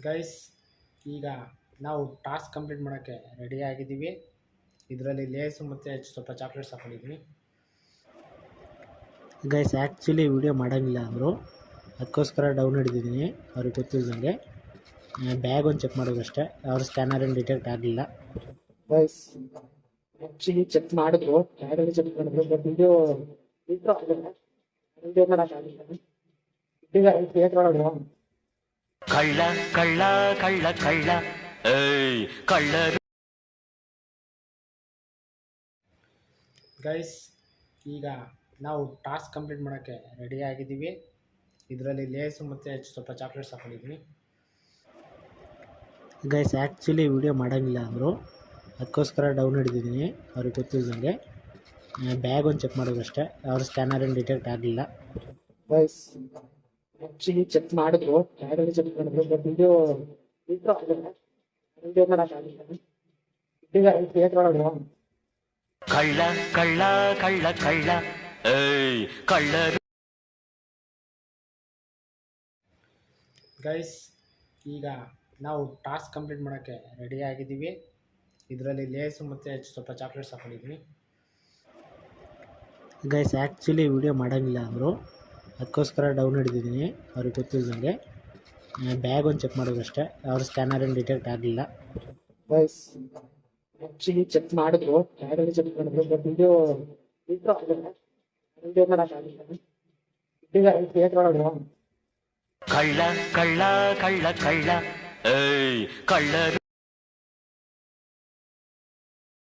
Guys, ಈಗ ನಾವು task complete ಮಾಡೋಕ್ಕೆ ರೆಡಿ ಆಗಿದ್ದೀವಿ. ಇದರಲ್ಲಿ ಲೇಸು ಮತ್ತು ಸ್ವಲ್ಪ ಚಾಕ್ಲೇಟ್ಸ್ ಹಾಕೊಂಡಿದ್ದೀನಿ. ಗೈಸ್, ಆ್ಯಕ್ಚುಲಿ ವಿಡಿಯೋ ಮಾಡೋಂಗಿಲ್ಲ ಅಂದರು, ಅದಕ್ಕೋಸ್ಕರ ಡೌನ್ ಹಿಡಿದಿದ್ದೀನಿ. ಅವ್ರಿಗೆ ಗೊತ್ತಿಲ್ಲದಂಗೆ ಬ್ಯಾಗ್ ಒಂದು ಚೆಕ್ ಮಾಡೋದಷ್ಟೇ. ಅವ್ರ ಸ್ಕ್ಯಾನರ್ ಏನು ಡಿಟೆಕ್ಟ್ ಆಗಲಿಲ್ಲ. ಗೈಸ್, ಆ್ಯಕ್ಚುಲಿ ಚೆಕ್ ಮಾಡಿದ್ರು, ಬ್ಯಾಗಲ್ಲಿ ಚೆಕ್ ಮಾಡಿದ್ರು, ಬಟ್ ವಿಡಿಯೋ ಆಗಲ್ಲ. ವಿಡಿಯೋ ಮಾಡೋಕ್ಕಾಗಿಲ್ಲ. ಈಗ ಕ್ರಿಯೇಟ್ ಮಾಡೋದು ಕಳ್ಳ ಕಳ್ಳ ಕಳ್ಳ ಕಳ್ಳ ಏಯ್ ಕಳ್ಳರು. ಗೈಸ್, ಈಗ ನಾವು ಟಾಸ್ಕ್ ಕಂಪ್ಲೀಟ್ ಮಾಡೋಕ್ಕೆ ರೆಡಿ ಆಗಿದ್ದೀವಿ. ಇದರಲ್ಲಿ ಲೇಸು ಮತ್ತು ಸ್ವಲ್ಪ ಚಾಕ್ಲೇಟ್ಸ್ ಹಾಕೊಂಡಿದ್ದೀನಿ. ಗೈಸ್, ಆ್ಯಕ್ಚುಲಿ ವಿಡಿಯೋ ಮಾಡೋಂಗಿಲ್ಲ ಅಂದರು, ಅದಕ್ಕೋಸ್ಕರ ಡೌನ್ ಹಿಡಿದಿದ್ದೀನಿ. ಅವ್ರಿಗೆ ಗೊತ್ತಿಲ್ಲದಂಗೆ ಬ್ಯಾಗ್ ಒಂದು ಚೆಕ್ ಮಾಡೋದಷ್ಟೇ. ಅವ್ರ ಸ್ಕ್ಯಾನರ್ ಏನು ಡಿಟೆಕ್ಟ್ ಆಗಲಿಲ್ಲ. ಗೈಸ್, ಆ್ಯಕ್ಚುಲಿ ಚೆಕ್ ಮಾಡಿದ್ರು, ಬ್ಯಾಗಲ್ಲಿ ಚೆಕ್ ಮಾಡಿದ್ರು, ಬಟ್ ವಿಡಿಯೋ ಆಗಲ್ಲ. ವಿಡಿಯೋ ಮಾಡೋಕ್ಕಾಗಿಲ್ಲ. ಈಗ ಕ್ರಿಯೇಟ್ ಮಾಡೋದು ಕಳ್ಳ ಕಳ್ಳ ಕಳ್ಳ ಕಳ್ಳ ಏಯ್ ಕಳ್ಳರು. ಗೈಸ್, ಈಗ ನಾವು ಟಾಸ್ಕ್ ಕಂಪ್ಲೀಟ್ ಮಾಡೋಕ್ಕೆ ರೆಡಿ ಆಗಿದ್ದೀವಿ. ಇದರಲ್ಲಿ ಲೇಸು ಮತ್ತು ಸ್ವಲ್ಪ ಚಾಕ್ಲೇಟ್ಸ್ ಹಾಕೊಂಡಿದ್ದೀನಿ. ಗೈಸ್, ಆ್ಯಕ್ಚುಲಿ ವಿಡಿಯೋ ಮಾಡೋಂಗಿಲ್ಲ ಅಂದರು, ಅದಕ್ಕೋಸ್ಕರ ಡೌನ್ ಹಿಡಿದಿದ್ದೀನಿ. ಅವ್ರಿಗೆ ಗೊತ್ತಿಲ್ಲದಂಗೆ ಬ್ಯಾಗ್ ಒಂದು ಚೆಕ್ ಮಾಡೋದಷ್ಟೇ. ಅವ್ರ ಸ್ಕ್ಯಾನರ್ ಏನು ಡಿಟೆಕ್ಟ್ ಆಗಲಿಲ್ಲ. ಗೈಸ್, ಆ್ಯಕ್ಚುಲಿ ಚೆಕ್ ಮಾಡಿದ್ರು, ಬ್ಯಾಗಲ್ಲಿ ಚೆಕ್ ಮಾಡಿದ್ರು, ಬಟ್ ವಿಡಿಯೋ ಆಗಲ್ಲ. ವಿಡಿಯೋ ಮಾಡೋಕ್ಕಾಗಿಲ್ಲ. ಈಗ ಕ್ರಿಯೇಟ್ ಮಾಡೋದು ಕಳ್ಳ ಕಳ್ಳ ಕಳ್ಳ ಕಳ್ಳ ಏಯ್ ಕಳ್ಳರು.